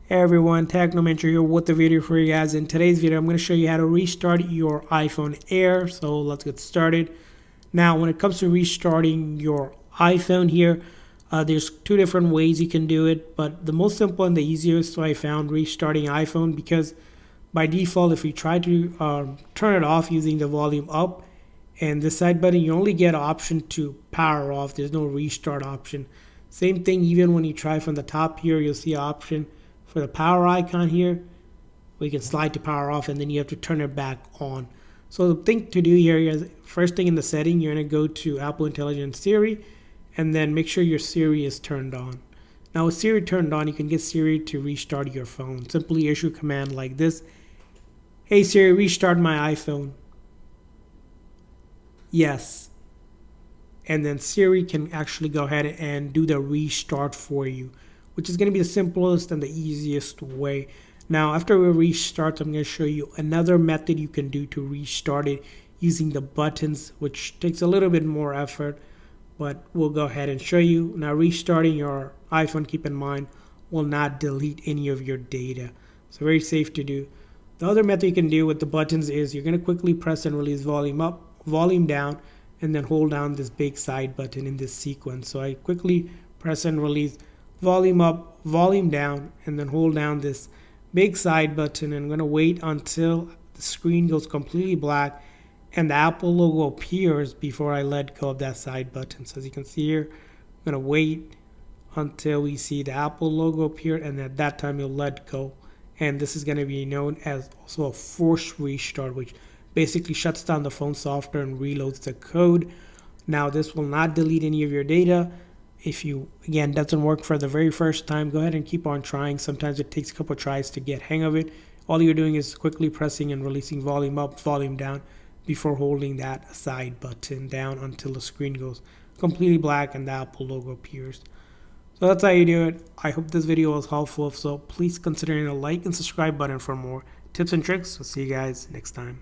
Hey everyone, Technomentary here with the video for you guys. In today's video, I'm going to show you how to restart your iPhone Air. So let's get started. Now, when it comes to restarting your iPhone here, there's two different ways you can do it. But the most simple and the easiest way I found restarting iPhone, because by default, if you try to turn it off using the volume up and the side button, you only get an option to power off. There's no restart option. Same thing, even when you try from the top here, you'll see an option for the power icon here, we can slide to power off, and then you have to turn it back on. So the thing to do here is, first thing in the setting, you're going to go to Apple Intelligent Siri, and then make sure your Siri is turned on. Now with Siri turned on, you can get Siri to restart your phone. Simply issue a command like this: hey Siri, restart my iPhone. Yes. And then Siri can actually go ahead and do the restart for you, which is going to be the simplest and the easiest way. Now, after we restart, I'm going to show you another method you can do to restart it using the buttons, which takes a little bit more effort, but we'll go ahead and show you. Now, restarting your iPhone, keep in mind, will not delete any of your data. So very safe to do. The other method you can do with the buttons is you're going to quickly press and release volume up, volume down, and then hold down this big side button in this sequence. So I quickly press and release volume up, volume down, and then hold down this big side button. And I'm going to wait until the screen goes completely black and the Apple logo appears before I let go of that side button. So as you can see here, I'm going to wait until we see the Apple logo appear, and at that time you'll let go. And this is going to be known as also a forced restart, which basically shuts down the phone software and reloads the code. Now this will not delete any of your data. If you, again, doesn't work for the very first time, go ahead and keep on trying. Sometimes it takes a couple tries to get hang of it. All you're doing is quickly pressing and releasing volume up, volume down before holding that side button down until the screen goes completely black and the Apple logo appears. So that's how you do it. I hope this video was helpful. So please consider hitting the like and subscribe button for more tips and tricks. We'll see you guys next time.